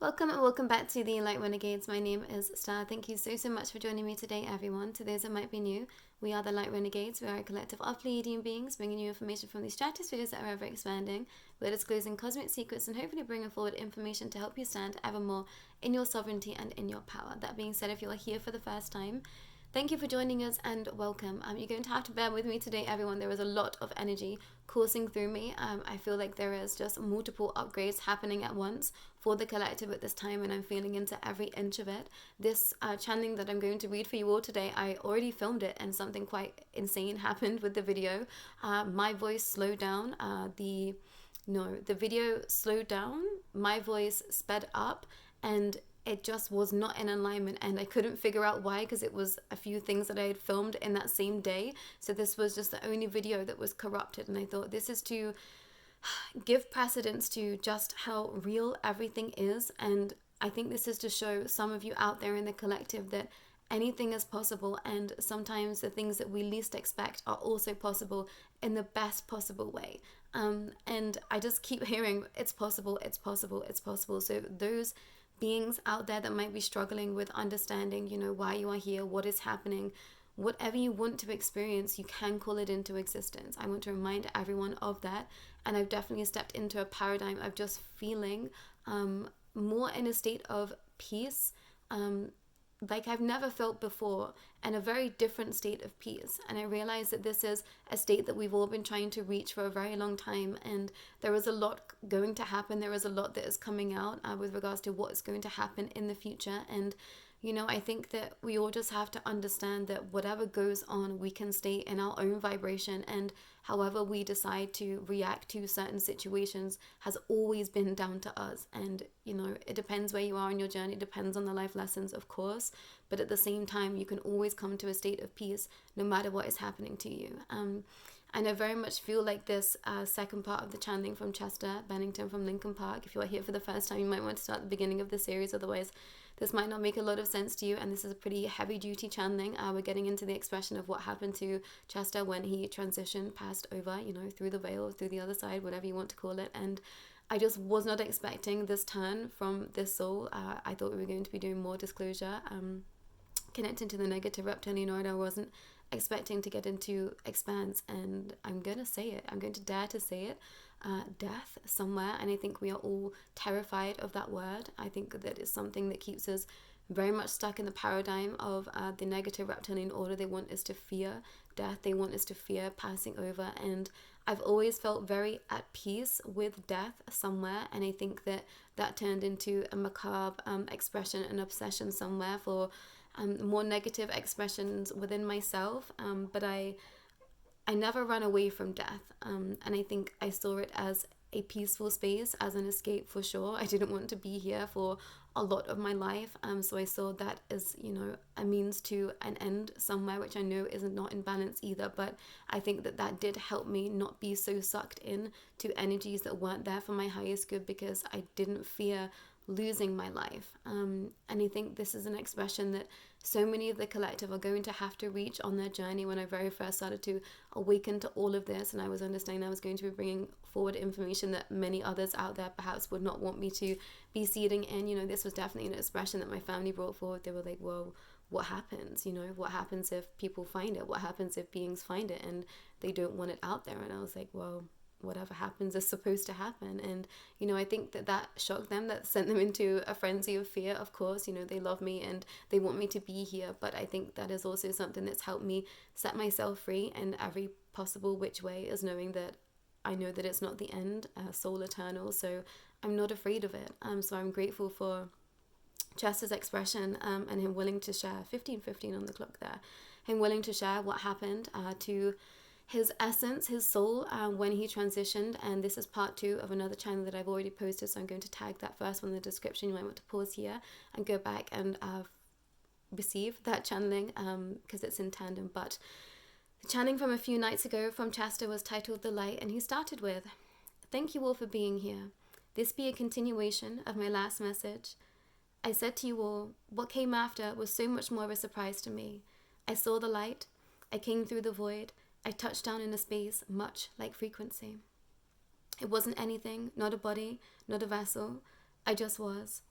Welcome and welcome back to the Light Renegades. My name is Starr. Thank you so much for joining me today, everyone. To those that might be new, we are the Light Renegades. We are a collective of Pleiadian beings, bringing you information from these stratospheres that are ever expanding. We're disclosing cosmic secrets and hopefully bringing forward information to help you stand ever more in your sovereignty and in your power. That being said, if you are here for the first time, thank you for joining us and welcome. You're going to have to bear with me today, everyone. There is a lot of energy coursing through me. I feel like there is just multiple upgrades happening at once for the collective at this time, and I'm feeling into every inch of it. This channeling that I'm going to read for you all today, I already filmed it, and something quite insane happened with the video. My voice slowed down. The video slowed down. My voice sped up, and it just was not in alignment, and I couldn't figure out why, because it was a few things that I had filmed in that same day. So this was just the only video that was corrupted, and I thought this is to give precedence to just how real everything is. And I think this is to show some of you out there in the collective that anything is possible, and sometimes the things that we least expect are also possible in the best possible way. And I just keep hearing it's possible, it's possible, it's possible. So those beings out there that might be struggling with understanding, why you are here, what is happening, whatever you want to experience, you can call it into existence. I want to remind everyone of that. And I've definitely stepped into a paradigm of just feeling more in a state of peace, like I've never felt before, and a very different state of peace. And I realize that this is a state that we've all been trying to reach for a very long time, and there is a lot going to happen. There is a lot that is coming out with regards to what is going to happen in the future. And I think that we all just have to understand that whatever goes on, we can stay in our own vibration, and however we decide to react to certain situations has always been down to us. And it depends where you are in your journey, it depends on the life lessons, of course, but at the same time, you can always come to a state of peace no matter what is happening to you. And I very much feel like this second part of the channeling from Chester Bennington from Lincoln Park. If you are here for the first time, you might want to start at the beginning of the series, otherwise this might not make a lot of sense to you. And this is a pretty heavy duty channeling. We're getting into the expression of what happened to Chester when he transitioned, passed over, through the veil, through the other side, whatever you want to call it. And I just was not expecting this turn from this soul. I thought we were going to be doing more disclosure, connecting to the negative reptilian order. I wasn't expecting to get into expanse, and I'm going to say it. I'm going to dare to say it. Death somewhere, and I think we are all terrified of that word. I think that is something that keeps us very much stuck in the paradigm of the negative reptilian order. They want us to fear death. They want us to fear passing over, and I've always felt very at peace with death somewhere, and I think that that turned into a macabre expression, an obsession somewhere for more negative expressions within myself, but I never ran away from death, and I think I saw it as a peaceful space, as an escape for sure. I didn't want to be here for a lot of my life, so I saw that as a means to an end somewhere, which I know is not in balance either, but I think that that did help me not be so sucked in to energies that weren't there for my highest good, because I didn't fear losing my life. And I think this is an expression that so many of the collective are going to have to reach on their journey. When I very first started to awaken to all of this, and I was understanding I was going to be bringing forward information that many others out there perhaps would not want me to be seeding in, this was definitely an expression that my family brought forward. They were like, well, what happens? What happens if people find it? What happens if beings find it and they don't want it out there? And I was like, well, whatever happens is supposed to happen. And I think that shocked them, that sent them into a frenzy of fear. Of course, they love me and they want me to be here, but I think that is also something that's helped me set myself free in every possible which way, is knowing that I know that it's not the end, soul eternal, so I'm not afraid of it. So I'm grateful for Chester's expression, and him willing to share, 15:15 on the clock there, him willing to share what happened to his essence, his soul, when he transitioned. And this is part 2 of another channel that I've already posted, so I'm going to tag that first one in the description. You might want to pause here and go back and receive that channeling, because it's in tandem. But the channeling from a few nights ago from Chester was titled The Light, and he started with, "Thank you all for being here. This be a continuation of my last message. I said to you all, what came after was so much more of a surprise to me. I saw the light, I came through the void, I touched down in a space much like frequency. It wasn't anything, not a body, not a vessel. I just was.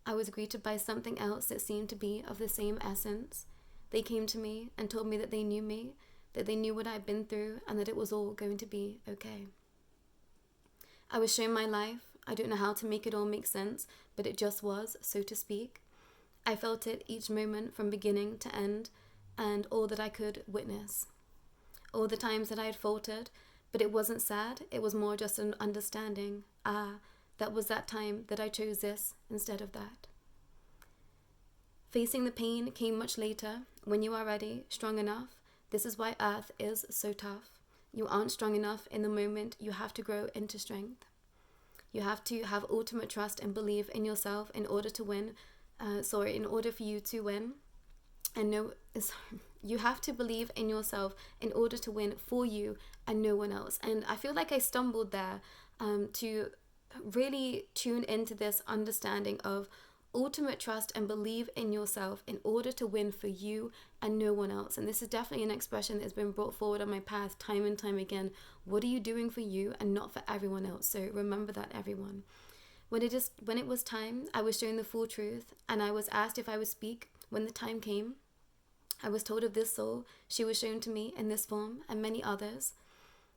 I was greeted by something else that seemed to be of the same essence. They came to me and told me that they knew me, that they knew what I'd been through, and that it was all going to be okay. I was shown my life. I don't know how to make it all make sense, but it just was, so to speak. I felt it each moment from beginning to end, and all that I could witness. All the times that I had faltered, but it wasn't sad, it was more just an understanding. That was that time that I chose this instead of that. Facing the pain came much later, when you are ready, strong enough. This is why Earth is so tough. You aren't strong enough in the moment, you have to grow into strength. You have to have ultimate trust and believe in yourself in order to win. In order for you to win. You have to believe in yourself in order to win for you and no one else. And I feel like I stumbled there to really tune into this understanding of ultimate trust and believe in yourself in order to win for you and no one else. And this is definitely an expression that has been brought forward on my path time and time again. What are you doing for you and not for everyone else? So remember that, everyone. When it was time, I was shown the full truth, and I was asked if I would speak when the time came. I was told of this soul. She was shown to me in this form and many others.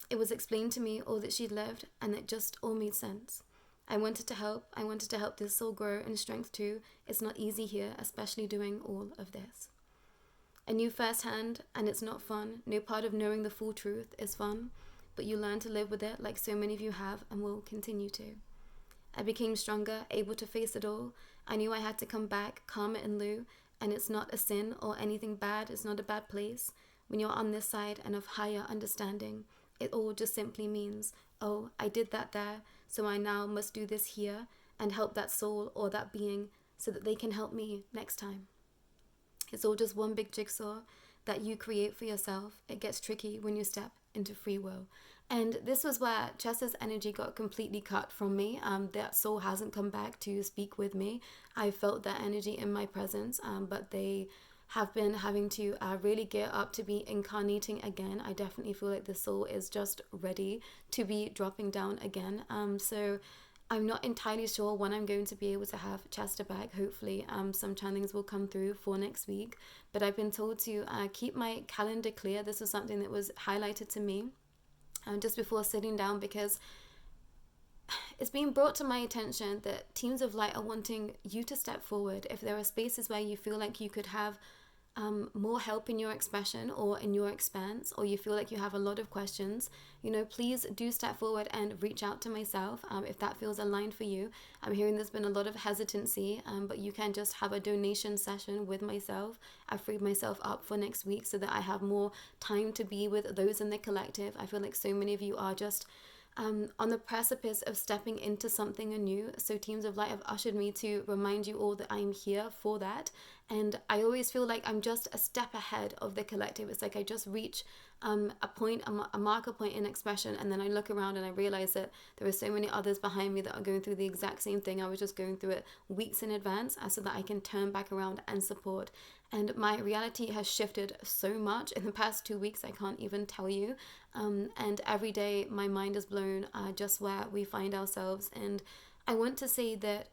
It was explained to me all that she'd lived, and it just all made sense. I wanted to help. I wanted to help this soul grow in strength too. It's not easy here, especially doing all of this. I knew firsthand, and it's not fun. No part of knowing the full truth is fun, but you learn to live with it like so many of you have and will continue to. I became stronger, able to face it all. I knew I had to come back, karma in lieu, and it's not a sin or anything bad. It's not a bad place. When you're on this side and of higher understanding, it all just simply means, oh, I did that there, so I now must do this here and help that soul or that being so that they can help me next time. It's all just one big jigsaw that you create for yourself. It gets tricky when you step into free will. And this was where Chessa's energy got completely cut from me. That soul hasn't come back to speak with me. I felt that energy in my presence, but they have been having to really gear up to be incarnating again. I definitely feel like the soul is just ready to be dropping down again. So I'm not entirely sure when I'm going to be able to have Chester back. Hopefully some channelings will come through for next week. But I've been told to keep my calendar clear. This was something that was highlighted to me just before sitting down, because it's being brought to my attention that teams of light are wanting you to step forward. If there are spaces where you feel like you could have more help in your expression or in your expanse, or you feel like you have a lot of questions, please do step forward and reach out to myself if that feels aligned for you. I'm hearing there's been a lot of hesitancy, but you can just have a donation session with myself. I've freed myself up for next week so that I have more time to be with those in the collective. I feel like so many of you are just on the precipice of stepping into something anew. So teams of light have ushered me to remind you all that I'm here for that. And I always feel like I'm just a step ahead of the collective. It's like I just reach a marker point in expression, and then I look around and I realize that there are so many others behind me that are going through the exact same thing. I was just going through it weeks in advance so that I can turn back around and support. And my reality has shifted so much in the past 2 weeks, I can't even tell you. And every day my mind is blown just where we find ourselves. And I want to say that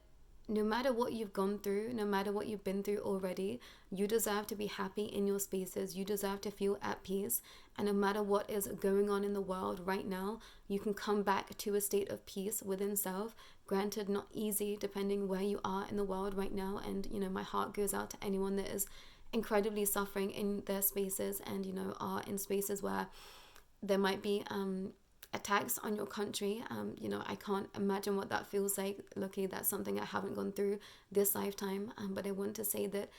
no matter what you've gone through, no matter what you've been through already, you deserve to be happy in your spaces. You deserve to feel at peace. And no matter what is going on in the world right now, you can come back to a state of peace within self. Granted, not easy depending where you are in the world right now. And, my heart goes out to anyone that is incredibly suffering in their spaces and, are in spaces where there might be attacks on your country. I can't imagine what that feels like. Luckily, that's something I haven't gone through this lifetime. But I want to say that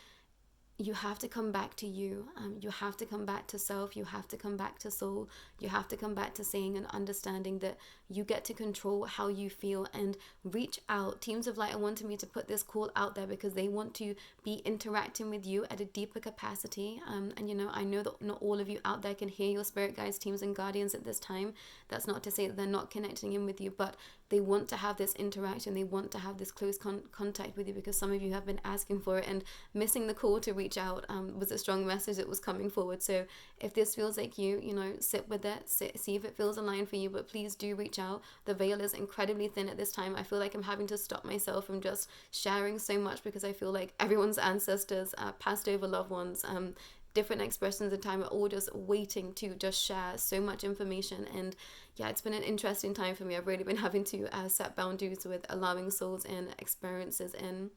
you have to come back to you. You have to come back to self. You have to come back to soul. You have to come back to saying and understanding that you get to control how you feel and reach out. Teams of Light are wanting me to put this call out there because they want to be interacting with you at a deeper capacity. And I know that not all of you out there can hear your spirit guides, teams, and guardians at this time. That's not to say that they're not connecting in with you, but they want to have this interaction. They want to have this close contact with you because some of you have been asking for it and missing the call to reach reach out was a strong message that was coming forward. So if this feels like you know, sit with it, see if it feels aligned for you, but please do reach out. The veil is incredibly thin at this time. I feel like I'm having to stop myself from just sharing so much, because I feel like everyone's ancestors, passed over loved ones, different expressions of time are all just waiting to just share so much information. And yeah, it's been an interesting time for me. I've really been having to set boundaries with allowing souls and experiences in,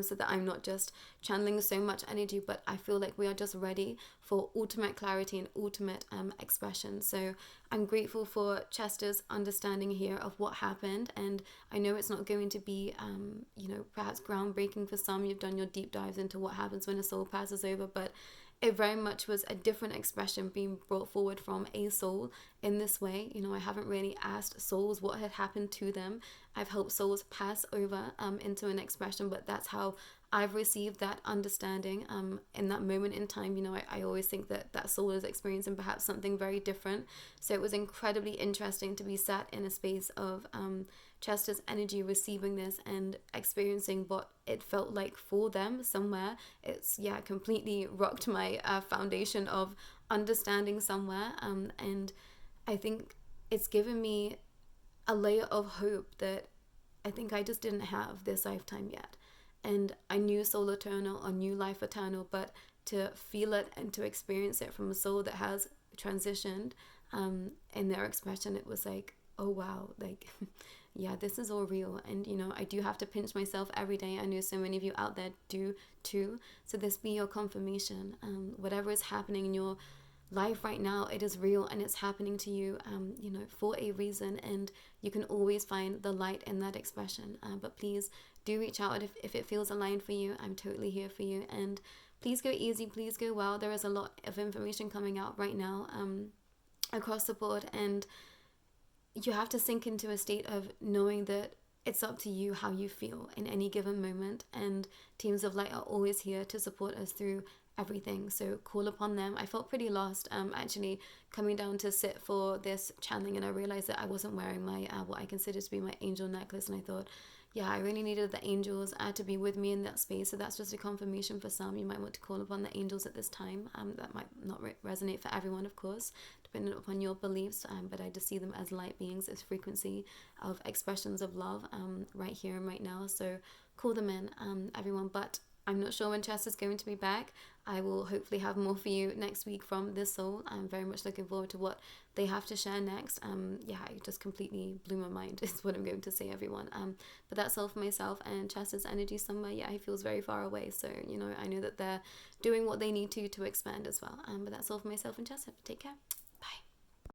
so that I'm not just channeling so much energy, but I feel like we are just ready for ultimate clarity and ultimate expression. So I'm grateful for Chester's understanding here of what happened, and I know it's not going to be, you know, perhaps groundbreaking for some. You've done your deep dives into what happens when a soul passes over, but it very much was a different expression being brought forward from a soul in this way. You know, I haven't really asked souls what had happened to them. I've helped souls pass over into an expression, but that's how I've received that understanding in that moment in time. You know, I always think that that soul is experiencing perhaps something very different. So it was incredibly interesting to be sat in a space of Chester's energy, receiving this and experiencing what it felt like for them somewhere. It's, yeah, completely rocked my foundation of understanding somewhere. And I think it's given me a layer of hope that I think I just didn't have this lifetime yet. And I knew soul eternal, I knew life eternal, but to feel it and to experience it from a soul that has transitioned in their expression, it was like, oh wow, like yeah, this is all real. And you know, I do have to pinch myself every day. I know so many of you out there do too. So this be your confirmation. Whatever is happening in your life right now, it is real and it's happening to you, you know, for a reason, and you can always find the light in that expression. But please do reach out if it feels aligned for you. I'm totally here for you, and please go easy, please go well. There is a lot of information coming out right now across the board, and you have to sink into a state of knowing that it's up to you how you feel in any given moment, and teams of light are always here to support us through everything. So call upon them. I felt pretty lost actually coming down to sit for this channeling, and I realized that I wasn't wearing my what I consider to be my angel necklace, and I thought, yeah, I really needed the angels to be with me in that space. So that's just a confirmation for some. You might want to call upon the angels at this time. That might not resonate for everyone, of course, depending upon your beliefs, but I just see them as light beings, as frequency of expressions of love right here and right now. So call them in, everyone. But I'm not sure when Chester's going to be back. I will hopefully have more for you next week from this soul. I'm very much looking forward to what they have to share next. Yeah, it just completely blew my mind is what I'm going to say, everyone. But that's all for myself, and Chester's energy somewhere, yeah, he feels very far away. So, you know, I know that they're doing what they need to expand as well. But that's all for myself and Chester. Take care.